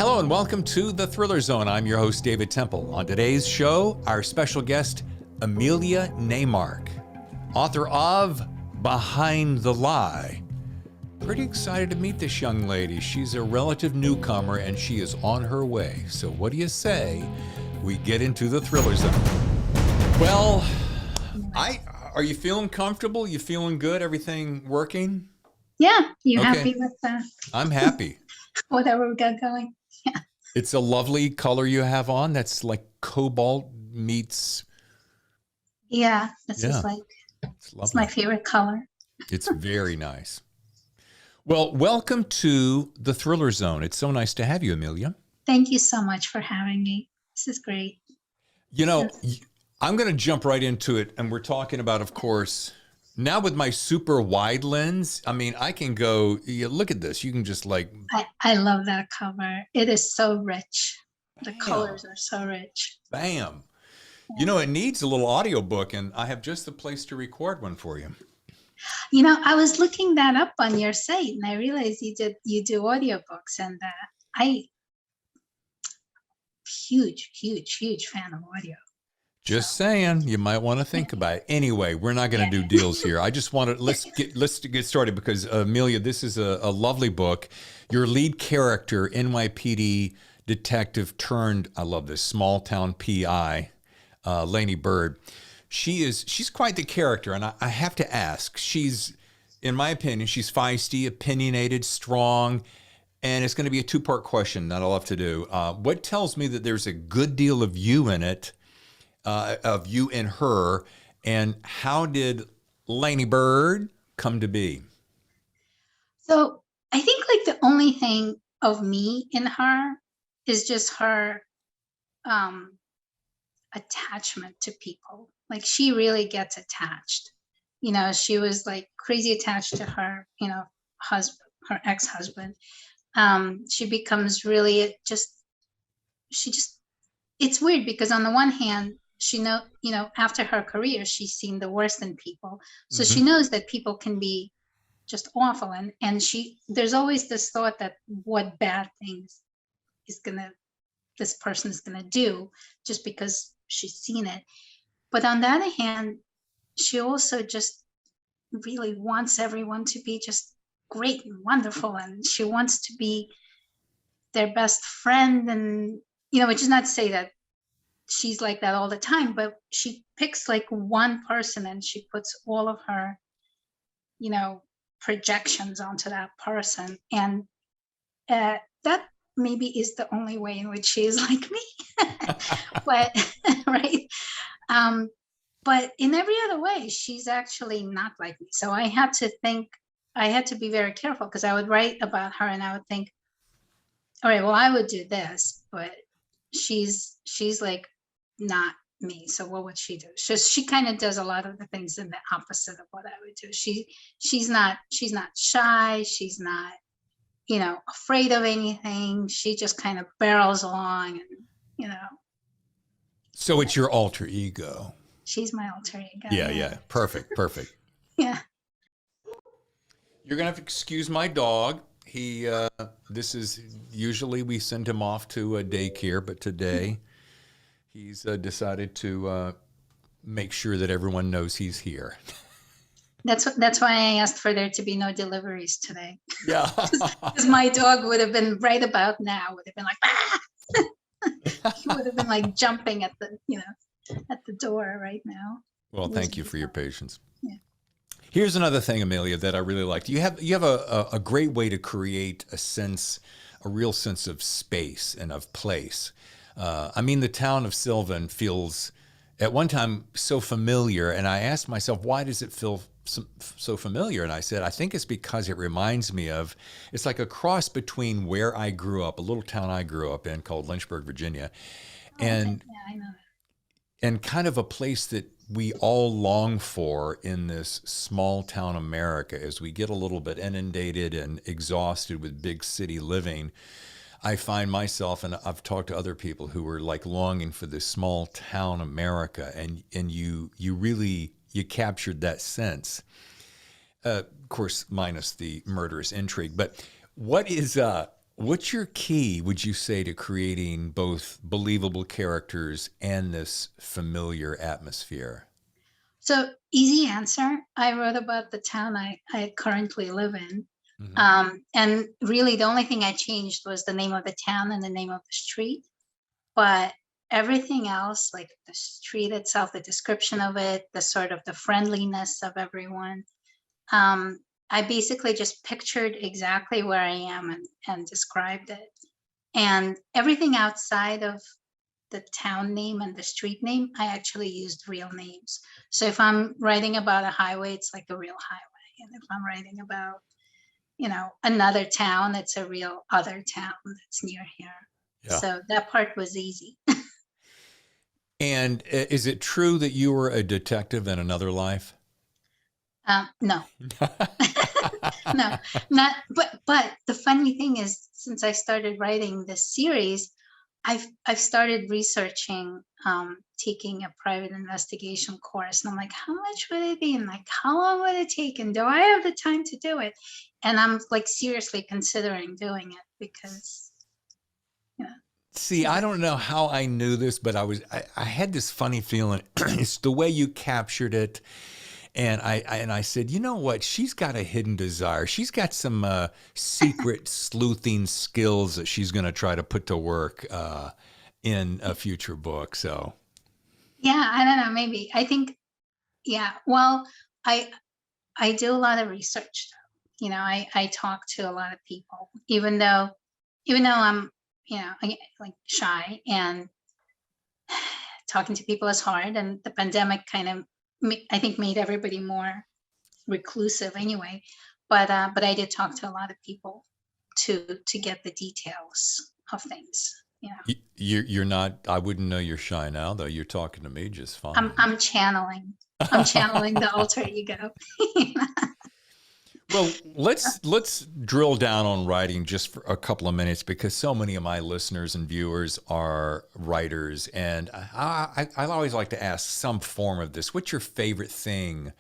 Hello and welcome to The Thriller Zone. I'm your host, David Temple. On today's show, our special guest, Emilya Naymark, author of Behind the Lie. Pretty excited to meet this young lady. She's a relative newcomer and she is on her way. So what do you say we get into the Thriller Zone? Well, are you feeling comfortable? You feeling good? Everything working? Yeah, you Okay. happy with I'm happy. whatever we got going? Yeah. It's a lovely color you have on. That's like cobalt meets. Yeah, this is it's my favorite color. It's very nice. Well, welcome to the Thriller Zone. It's so nice to have you, Emilya. Thank you so much for having me. This is great. You know, I'm going to jump right into it. And we're talking about, of course, now with my super wide lens, I mean, I can go, look at this. You can just like. I love that cover. It is so rich. The colors are so rich. Bam. You know, it needs a little audiobook, and I have just the place to record one for you. You know, I was looking that up on your site, and I realized you do audiobooks, and huge fan of audio. Just saying, you might want to think about it. Anyway, we're not going to do deals here. I just want to let's get started because Emilya, this is a lovely book. Your lead character, NYPD detective turned, I love this, small town PI, Laney Bird. She's quite the character, and I have to ask. She's, in my opinion, she's feisty, opinionated, strong, and it's going to be a two-part question that I'll have to do. What tells me that there's a good deal of you in it, of you in her, and how did Laney Bird come to be? So I think like the only thing of me in her is just her attachment to people. Like she really gets attached. You know, she was like crazy attached to her, husband, her ex-husband. She becomes really it's weird because on the one hand, after her career, she's seen the worst in people. So she knows that people can be just awful. And there's always this thought that what bad things this person is gonna do just because she's seen it. But on the other hand, she also just really wants everyone to be just great and wonderful. And she wants to be their best friend. And, which is not to say that she's like that all the time, but she picks like one person and she puts all of her, projections onto that person. And that maybe is the only way in which she is like me. But right. But in every other way, she's actually not like me. So I had to be very careful because I would write about her and I would think, all right, well, I would do this, but she's like not me. So what would she do? She kind of does a lot of the things in the opposite of what I would do. She's not shy. She's not, afraid of anything. She just kind of barrels along and, So it's your alter ego. She's my alter ego. Yeah. Perfect. Yeah. You're going to have to excuse my dog. This is usually we send him off to a daycare, but today he's decided to make sure that everyone knows he's here. That's why I asked for there to be no deliveries today. Yeah. Because my dog would have been right about now, would have been like, ah! He would have been like jumping at the door right now. Well, thank you for your patience. Yeah. Here's another thing, Emilya, that I really liked. You have a great way to create a real sense of space and of place. I mean, the town of Sylvan feels at one time so familiar, and I asked myself, why does it feel so familiar? And I said, I think it's because it reminds me of, it's like a cross between where I grew up, a little town I grew up in called Lynchburg, Virginia, and I know. And kind of a place that we all long for in this small town America as we get a little bit inundated and exhausted with big city living. I find myself, and I've talked to other people who are like longing for this small town America, and you captured that sense. Of course, minus the murderous intrigue. But what is What's your key, would you say, to creating both believable characters and this familiar atmosphere? So easy answer. I wrote about the town I currently live in. Mhm. And really the only thing I changed was the name of the town and the name of the street. But everything else, like the street itself, the description of it, the sort of the friendliness of everyone, I basically just pictured exactly where I am and described it. And everything outside of the town name and the street name, I actually used real names. So if I'm writing about a highway, it's like a real highway. And if I'm writing about, another town, it's a real other town that's near here. Yeah. So that part was easy. And is it true that you were a detective in another life? No, no, not. But the funny thing is, since I started writing this series, I've started researching, taking a private investigation course, and I'm like, how much would it be, and like, how long would it take, and do I have the time to do it? And I'm like seriously considering doing it because, you know, See, I don't know how I knew this, but I had this funny feeling. It's the way you captured it. And I said, you know what? She's got a hidden desire. She's got some secret sleuthing skills that she's going to try to put to work in a future book. So, yeah, I don't know, maybe I think, yeah. Well, I I do a lot of research. I talk to a lot of people, even though I'm, like shy, and talking to people is hard. And the pandemic kind of, I think, made everybody more reclusive anyway. But I did talk to a lot of people to get the details of things. you're not, I wouldn't know you're shy now, though. You're talking to me just I'm fine. I'm channeling. I'm channeling the alter ego. Well, let's drill down on writing just for a couple of minutes because so many of my listeners and viewers are writers, and I always like to ask some form of this. What's your favorite thing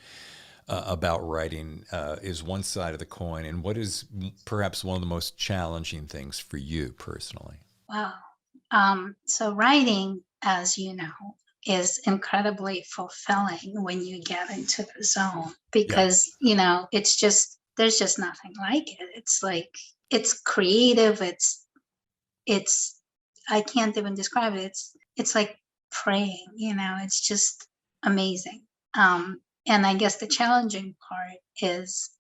about writing? Is one side of the coin, and what is perhaps one of the most challenging things for you personally? Wow. So writing, as you know, is incredibly fulfilling when you get into the zone, Yeah. because, it's just, there's just nothing like it. It's like, it's creative. It's, I can't even describe it. It's like praying, it's just amazing. And I guess the challenging part is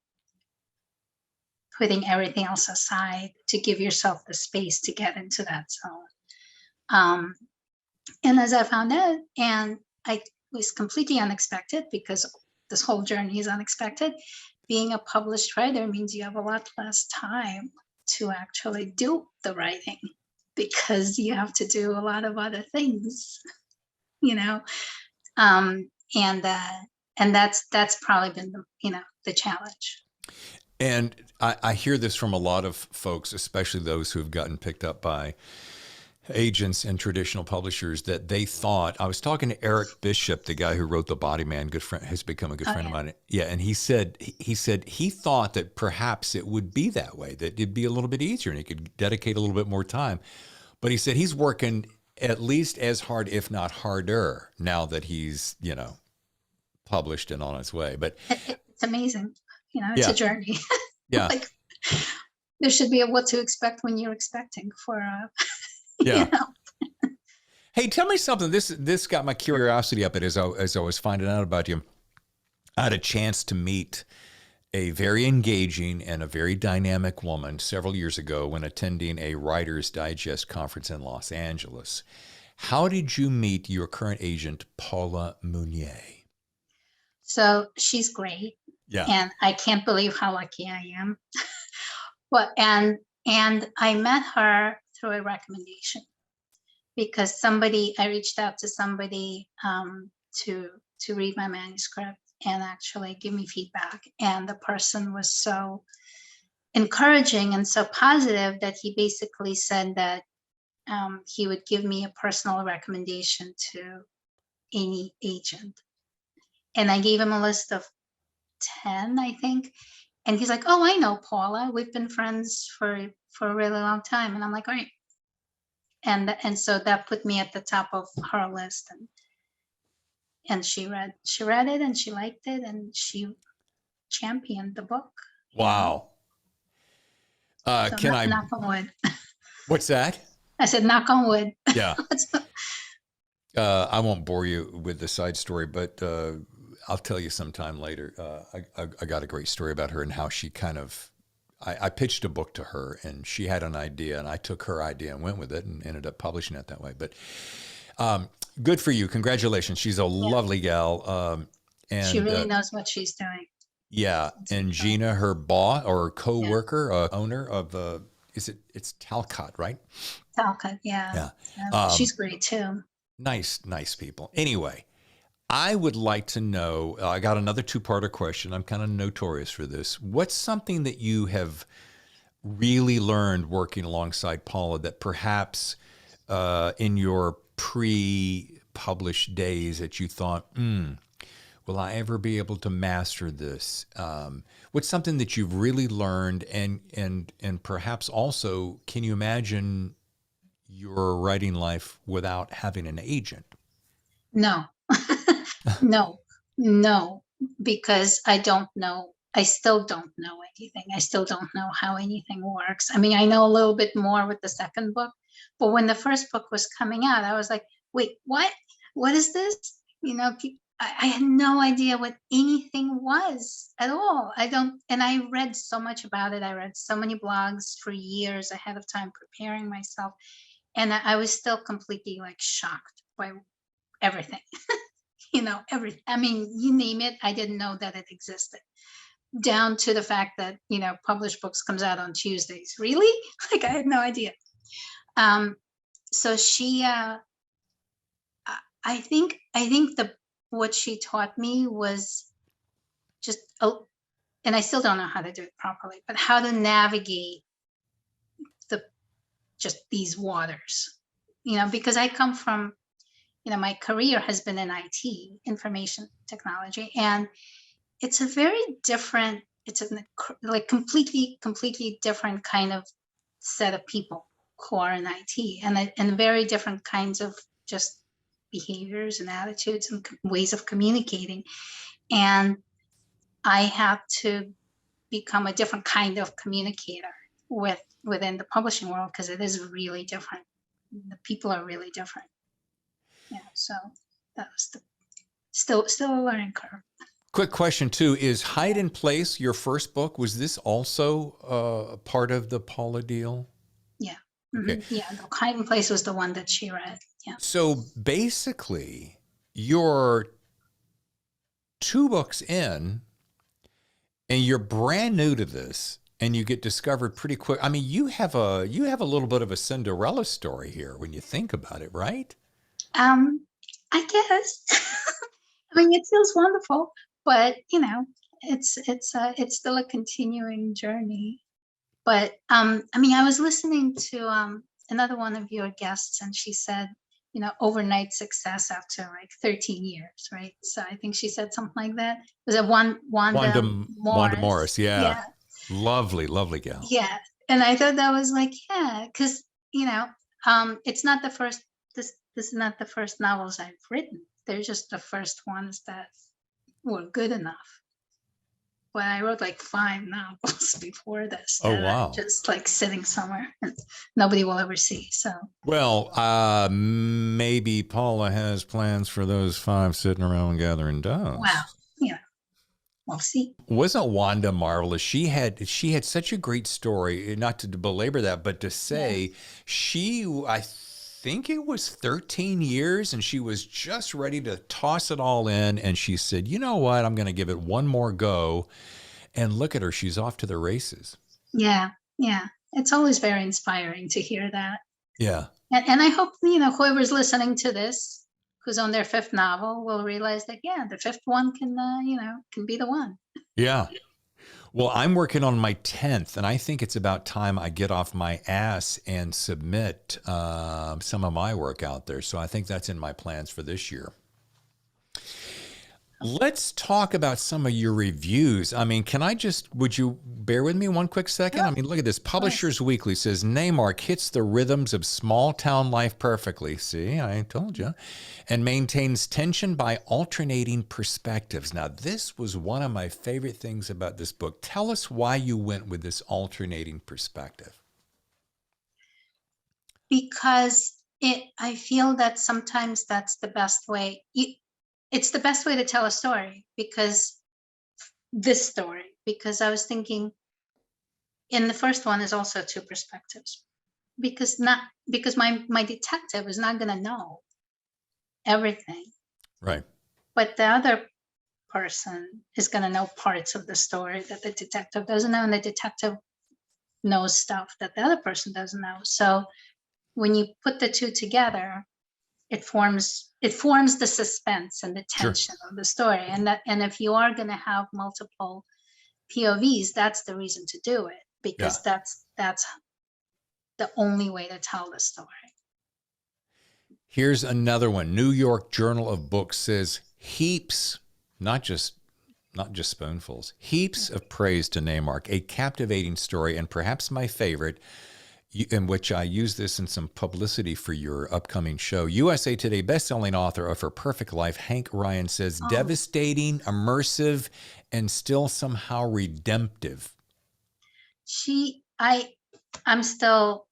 putting everything else aside to give yourself the space to get into that zone. Um, and as I found out, and I was completely unexpected, because this whole journey is unexpected. Being a published writer means you have a lot less time to actually do the writing, because you have to do a lot of other things, you know. Um, and that's probably been the challenge. And I hear this from a lot of folks, especially those who have gotten picked up by agents and traditional publishers, that they thought. I was talking to Eric Bishop, the guy who wrote The Body Man, good friend, has become a good Oh friend of yeah. mine. Yeah, and he said he thought that perhaps it would be that way, that it'd be a little bit easier and he could dedicate a little bit more time. But he said he's working at least as hard, if not harder, now that he's, published and on his way. But It's amazing. It's a yeah, journey. yeah, Like, there should be a what to expect when you're expecting for, you yeah. know. Hey, tell me something. This got my curiosity up as I was finding out about you. I had a chance to meet a very engaging and a very dynamic woman several years ago when attending a Writer's Digest conference in Los Angeles. How did you meet your current agent, Paula Munier? So she's great, Yeah. and I can't believe how lucky I am. But and I met her through a recommendation, because I reached out to somebody, to read my manuscript and actually give me feedback, and the person was so encouraging and so positive that he basically said that, he would give me a personal recommendation to any agent. And I gave him a list of 10, I think. And he's like, "Oh, I know Paula. We've been friends for a really long time." And I'm like, "All right." And so that put me at the top of her list. And she read it and she liked it and she championed the book. Wow. So Can I? knock on wood. What's that? I said, knock on wood. Yeah. I won't bore you with the side story, but I'll tell you sometime later. I got a great story about her and how she kind of. I pitched a book to her and she had an idea and I took her idea and went with it and ended up publishing it that way. But good for you. Congratulations. She's a lovely gal. And she really knows what she's doing. Yeah. And Gina, her boss or co-worker, owner of, it's Talcott, right? Talcott, yeah. She's great too. Nice people. Anyway, I would like to know, I got another two-parter question. I'm kind of notorious for this. What's something that you have really learned working alongside Paula that perhaps in your pre-published days that you thought, will I ever be able to master this? What's something that you've really learned and perhaps also, can you imagine your writing life without having an agent? No. No, because I still don't know anything. I still don't know how anything works. I mean, I know a little bit more with the second book, but when the first book was coming out, I was like, wait, what? What is this? I had no idea what anything was at all. And I read so much about it. I read so many blogs for years ahead of time preparing myself. And I was still completely like shocked by everything. Everything. I mean, you name it, I didn't know that it existed. Down to the fact that, published books comes out on Tuesdays. Really? Like, I had no idea. So she, I think what she taught me was just, and I still don't know how to do it properly, but how to navigate just these waters, because I come from, my career has been in IT, information technology, and it's a very different, it's like completely different kind of set of people who are in IT, and very different kinds of just behaviors and attitudes and ways of communicating. And I have to become a different kind of communicator within the publishing world, because it is really different. The people are really different. So that was still a learning curve. Quick question too, is Hide in Place your first book? Was this also part of the Paula deal? Yeah. Okay. Mm-hmm. Yeah, no, Hide in Place was the one that she read. Yeah. So basically, you're 2 books in and you're brand new to this and you get discovered pretty quick. I mean, you have a little bit of a Cinderella story here when you think about it, right? I guess. I mean, it feels wonderful, but it's still a continuing journey. But I mean, I was listening to another one of your guests, and she said, overnight success after like 13 years, right? So I think she said something like that. Was it Wanda Morris? Yeah. Lovely gal. Yeah, and I thought that was like, yeah, because it's not the first. This is not the first novels I've written. They're just the first ones that were good enough. But I wrote like 5 novels before this. Oh, wow. Just like sitting somewhere and nobody will ever see. So, well, maybe Paula has plans for those 5 sitting around gathering dust. Wow. Yeah. We'll see. Wasn't Wanda marvelous? She had such a great story, not to belabor that, but to say I think it was 13 years and she was just ready to toss it all in. And she said, you know what? I'm going to give it one more go. And look at her. She's off to the races. Yeah. Yeah. It's always very inspiring to hear that. Yeah. And I hope, whoever's listening to this, who's on their 5th novel, will realize that, the 5th one can be the one. Yeah. Well, I'm working on my 10th, and I think it's about time I get off my ass and submit some of my work out there. So I think that's in my plans for this year. Let's talk about some of your reviews. I mean, would you bear with me one quick second? I Sure, mean, look at this. of course. Publishers Weekly says Naymark hits the rhythms of small town life perfectly. See, I told you. And maintains tension by alternating perspectives. Now, this was one of my favorite things about this book. Tell us why you went with this alternating perspective. Because I feel that sometimes that's the best way. It's the best way to tell a story, because I was thinking in the first one is also two perspectives, because my detective is not going to know everything, Right. but the other person is going to know parts of the story that the detective doesn't know, and the detective knows stuff that the other person doesn't know. So when you put the two together, it forms the suspense and the Sure. tension of the story. And if you are going to have multiple POVs, that's the reason to do it, because that's the only way to tell the story. Here's another one. New York Journal of Books says heaps, not just spoonfuls, heaps of praise to Naymark, a captivating story, and perhaps my favorite, in which I use this in some publicity for your upcoming show. USA Today bestselling author of Her Perfect Life, Hank Ryan, says devastating, immersive, and still somehow redemptive. I still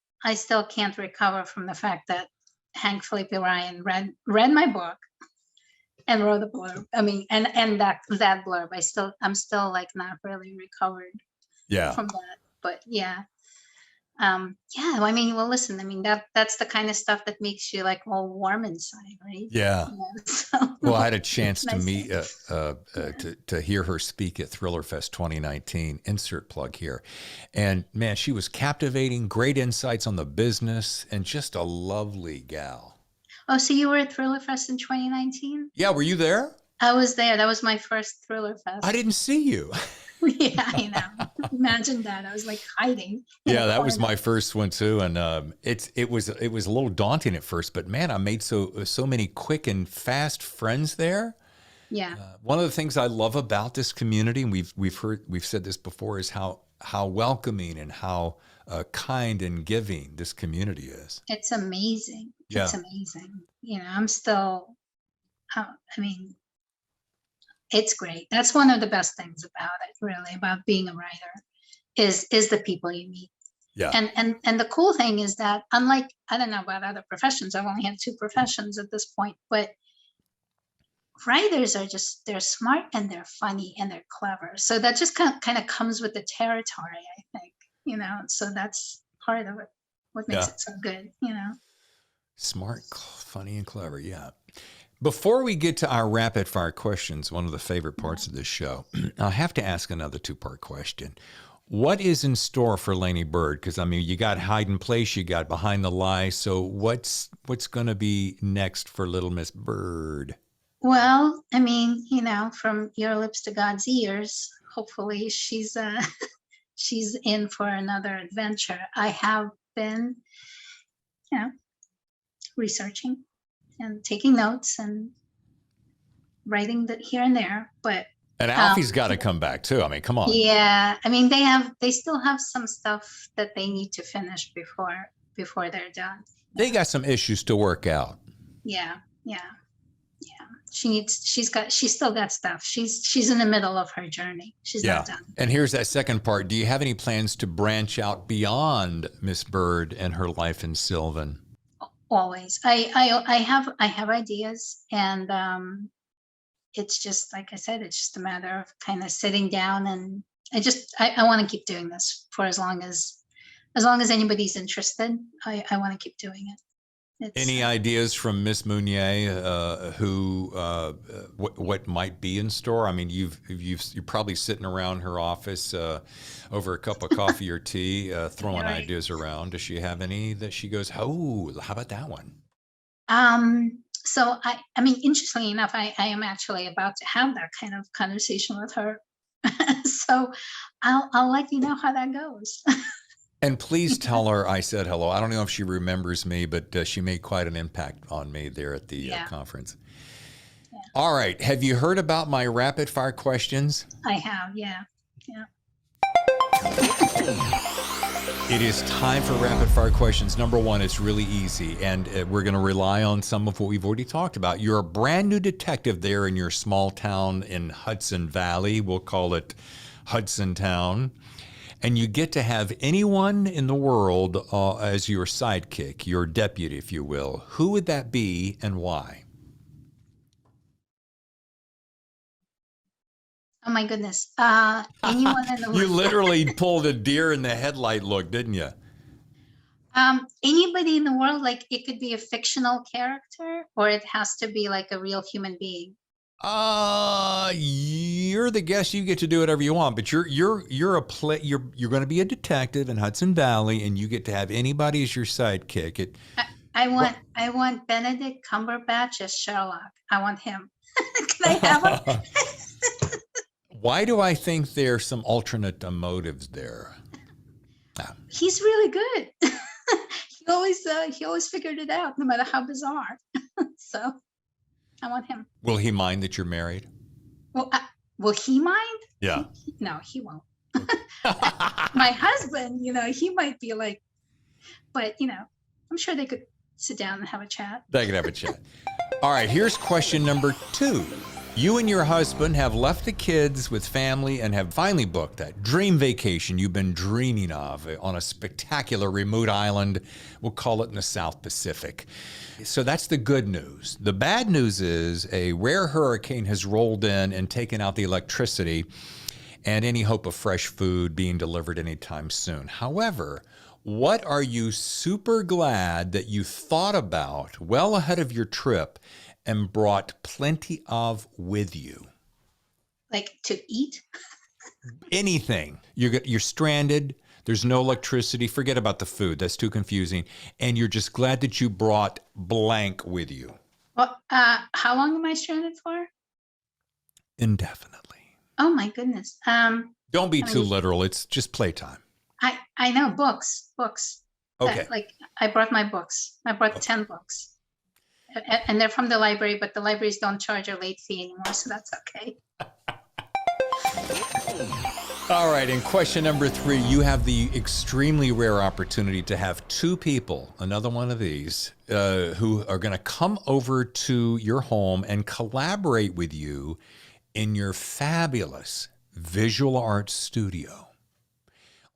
can't recover from the fact that Hank Felipe Ryan read my book and wrote a blurb. I mean, and that blurb, I'm still like not really recovered from that. But yeah. I mean, well, listen, I mean, that's the kind of stuff that makes you like all warm inside, right? Yeah. So, Well, I had a chance to nice meet, to hear her speak at Thriller Fest 2019. Insert plug here. And man, she was captivating, great insights on the business, and just a lovely gal. Oh, so you were at Thriller Fest in 2019? Yeah, were you there? I was there. That was my first Thriller Fest. I didn't see you. Yeah, I know. Imagine that. I was like hiding. Yeah, that was my first one too, and it was a little daunting at first, but man, I made so many quick and fast friends there. Yeah. One of the things I love about this community, and we've said this before, is how welcoming and how kind and giving this community is. It's amazing. Yeah. It's amazing. You know, I'm still. I mean, it's great. That's one of the best things about it, really, about being a writer, is the people you meet. Yeah. And the cool thing is that, unlike, I don't know about other professions, I've only had two professions at this point, but writers are they're smart and they're funny and they're clever. So that just kind of comes with the territory, I think, so that's part of it, what makes it so good, Smart, funny, and clever. Yeah. Before we get to our rapid fire questions, one of the favorite parts of this show, I have to ask another two-part question. What is in store for Laney Bird? Because I mean, you got Hide and Place, you got Behind the Lie. So what's going to be next for Little Miss Bird? Well, I mean, from your lips to God's ears, hopefully she's in for another adventure. I have been, researching and taking notes and writing that here and there, and Alfie's got to come back too. I mean, come on. Yeah, I mean, they still have some stuff that they need to finish before they're done. They got some issues to work out. Yeah. She's still got stuff. She's in the middle of her journey. She's not done. And here's that second part. Do you have any plans to branch out beyond Miss Bird and her life in Sylvan? Always. I have ideas, and it's just, like I said, it's just a matter of kind of sitting down, and I want to keep doing this for as long as anybody's interested. I want to keep doing it. Any ideas from Miss Munier, what might be in store? I mean, you're probably sitting around her office over a cup of coffee or tea, throwing ideas around. Does she have any that she goes, oh, how about that one? So I mean, interestingly enough, I am actually about to have that kind of conversation with her. So I'll let you know how that goes. And please tell her I said hello. I don't know if she remembers me, but she made quite an impact on me there at the conference. All right. Have you heard about my rapid fire questions? I have, yeah. It is time for rapid fire questions. Number one, it's really easy, and we're going to rely on some of what we've already talked about. You're a brand new detective there in your small town in Hudson Valley. We'll call it Hudson Town. And you get to have anyone in the world as your sidekick, your deputy, if you will. Who would that be and why? Oh my goodness. Anyone in the You world. literally pulled a deer in the headlight look, didn't you? Anybody in the world, like it could be a fictional character or it has to be like a real human being. You're the guest. You get to do whatever you want, but you're going to be a detective in Hudson Valley, and you get to have anybody as your sidekick. I want Benedict Cumberbatch as Sherlock. I want him. Can I have him? Why do I think there's some alternate motives there? He's really good. he always figured it out, no matter how bizarre. So I want him. Will he mind that you're married? Well, will he mind? Yeah. No, he won't. My husband, he might be like, but I'm sure they could sit down and have a chat. They could have a chat. All right, here's question number 2. You and your husband have left the kids with family and have finally booked that dream vacation you've been dreaming of on a spectacular remote island. We'll call it in the South Pacific. So that's the good news. The bad news is a rare hurricane has rolled in and taken out the electricity and any hope of fresh food being delivered anytime soon. However, what are you super glad that you thought about well ahead of your trip and brought plenty of with you? Like to eat? Anything. You're stranded. There's no electricity. Forget about the food. That's too confusing. And you're just glad that you brought blank with you. Well, how long am I stranded for? Indefinitely. Oh my goodness. Don't be too literal. It's just playtime. I know books. Okay. Like I brought my books. I brought 10 books. And they're from the library, but the libraries don't charge a late fee anymore, so that's okay. All right, and question number 3, you have the extremely rare opportunity to have 2 people, another one of these, who are going to come over to your home and collaborate with you in your fabulous visual arts studio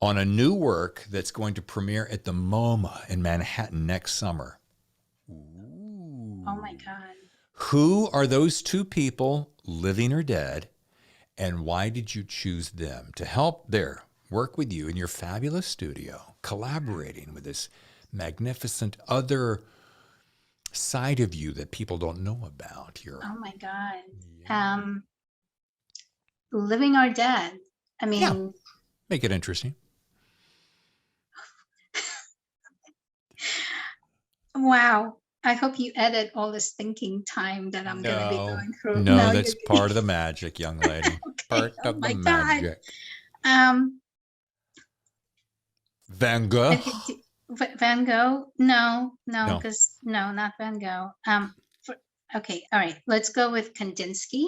on a new work that's going to premiere at the MoMA in Manhattan next summer. Oh my God. Who are those 2 people, living or dead, and why did you choose them to help work with you in your fabulous studio, collaborating with this magnificent other side of you that people don't know about? Oh my God. Yeah. Living or dead. I mean, yeah. Make it interesting. Wow. I hope you edit all this thinking time that I'm going to be going through. No, that's part of the magic, young lady. Okay. Part of the magic. Van Gogh? Van Gogh? No, because not Van Gogh. Okay, all right. Let's go with Kandinsky.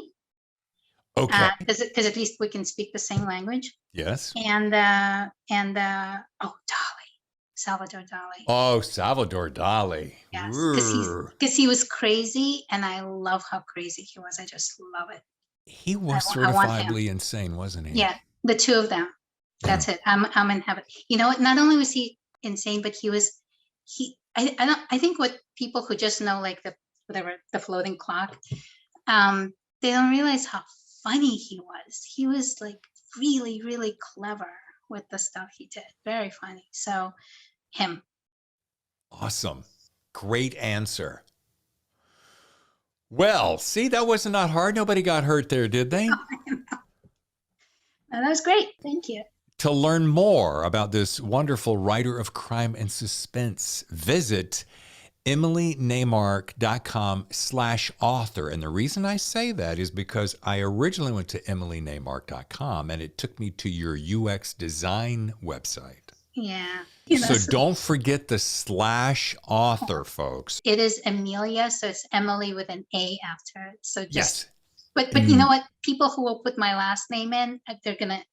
Okay. Because at least we can speak the same language. Yes. And Dali. Salvador Dali. Oh, Salvador Dali. Yes, because he was crazy, and I love how crazy he was. I just love it. He was certifiably insane, wasn't he? Yeah, the 2 of them. That's it. I'm in heaven. You know what? Not only was he insane, but I think what people who just know like the floating clock, they don't realize how funny he was. He was like really, really clever with the stuff he did. Very funny. So him. Awesome. Great answer. Well, see, that was not hard. Nobody got hurt there, did they? No, that was great. Thank you. To learn more about this wonderful writer of crime and suspense, visit emilynaymark.com/author. And the reason I say that is because I originally went to emilynaymark.com and it took me to your UX design website. Yeah. So So don't forget the / author, folks. it is Emilya, so it's Emily with an A after it. So just, Yes. but you know what? People who will put my last name in, they're gonna.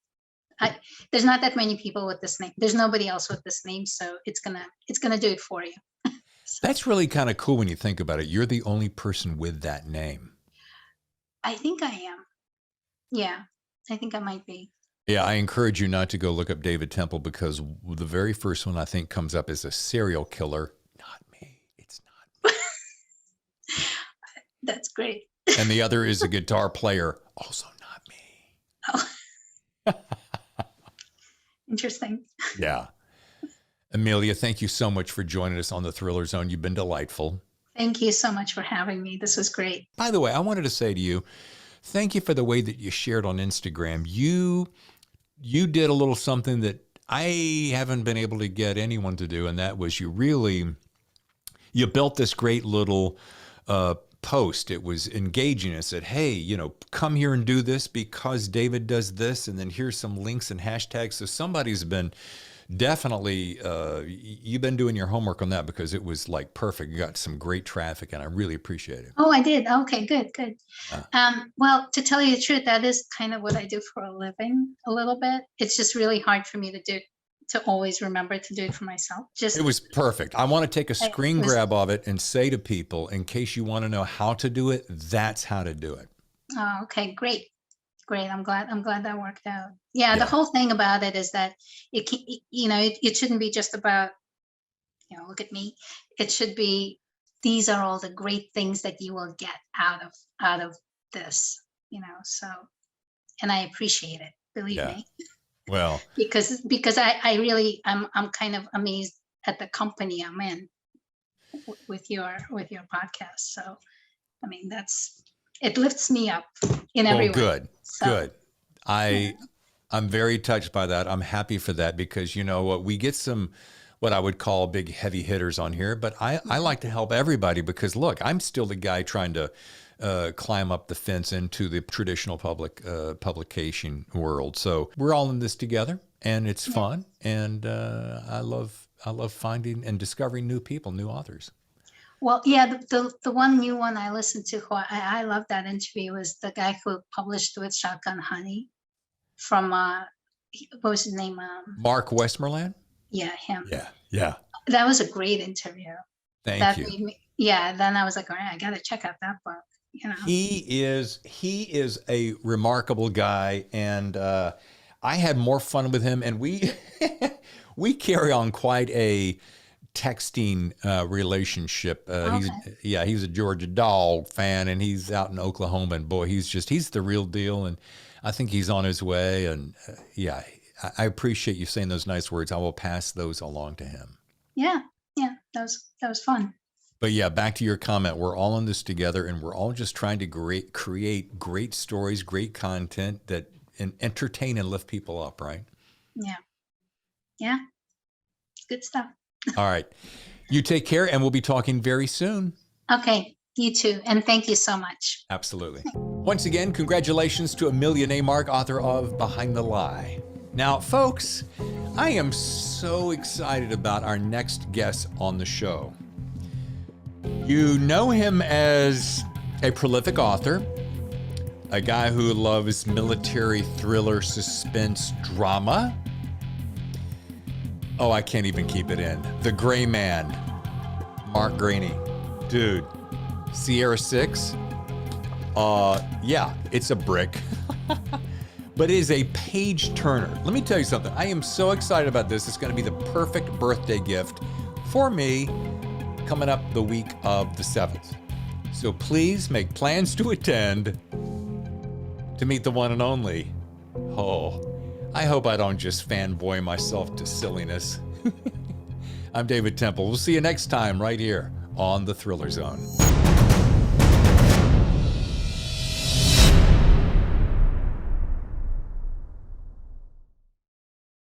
There's not that many people with this name. There's nobody else with this name, so it's gonna do it for you. That's really kind of cool when you think about it. You're the only person with that name. I think I am. Yeah, I think I might be. Yeah, I encourage you not to go look up David Temple because the very first one I think comes up as a serial killer. Not me. It's not. That's great. And the other is a guitar player. Also not me. Oh. Interesting. Yeah. Emilya, thank you so much for joining us on the Thriller Zone. You've been delightful. Thank you so much for having me. This was great. By the way, I wanted to say to you, thank you for the way that you shared on Instagram. You did a little something that I haven't been able to get anyone to do, and that was you built this great little post. It was engaging. It said, hey, come here and do this because David does this, and then here's some links and hashtags. So somebody's been definitely, you've been doing your homework on that because it was like perfect. You got some great traffic, and I really appreciate it. Oh, I did. Okay, good. Well, to tell you the truth, that is kind of what I do for a living a little bit. It's just really hard for me to always remember to do it for myself. It was perfect. I want to take a screen grab of it and say to people, in case you want to know how to do it, that's how to do it. Oh, okay, great. I'm glad that worked out. Yeah, the whole thing about it is that it shouldn't be just about, look at me. It should be, these are all the great things that you will get out of this, so, and I appreciate it, believe me. Well, because I really, I'm kind of amazed at the company I'm in with your podcast. So, I mean, it lifts me up in every way. Good. Good. I'm very touched by that. I'm happy for that because you know what, we get some, what I would call big heavy hitters on here, but I like to help everybody because look, I'm still the guy trying to climb up the fence into the traditional publication world. So we're all in this together and it's fun. And I love finding and discovering new people, new authors. Well, yeah, the one new one I listened to, who I love that interview, was the guy who published with Shotgun Honey from, what was his name? Mark Westmoreland? Yeah, him. Yeah. That was a great interview. Thank you. Made me, then I was like, all right, I got to check out that book. He is a remarkable guy, and I had more fun with him, and we we carry on quite a texting relationship. He's a Georgia Dog fan, and he's out in Oklahoma, and boy, he's the real deal, and I think he's on his way. And I appreciate you saying those nice words. I will pass those along to him. Yeah, that was fun. But yeah, back to your comment, we're all in this together, and we're all just trying to create great stories, great content that entertain and lift people up, right? Yeah, good stuff. All right. You take care, and we'll be talking very soon. Okay. You too. And thank you so much. Absolutely. Once again, congratulations to Emilya Naymark, author of Behind the Lie. Now, folks, I am so excited about our next guest on the show. You know him as a prolific author, a guy who loves military thriller, suspense, drama. Oh, I can't even keep it in. The Gray Man, Mark Graney. Dude, Sierra 6? Yeah, it's a brick. But it is a page turner. Let me tell you something. I am so excited about this. It's going to be the perfect birthday gift for me coming up the week of the 7th. So please make plans to attend to meet the one and only. Oh, I hope I don't just fanboy myself to silliness. I'm David Temple. We'll see you next time right here on the Thriller Zone.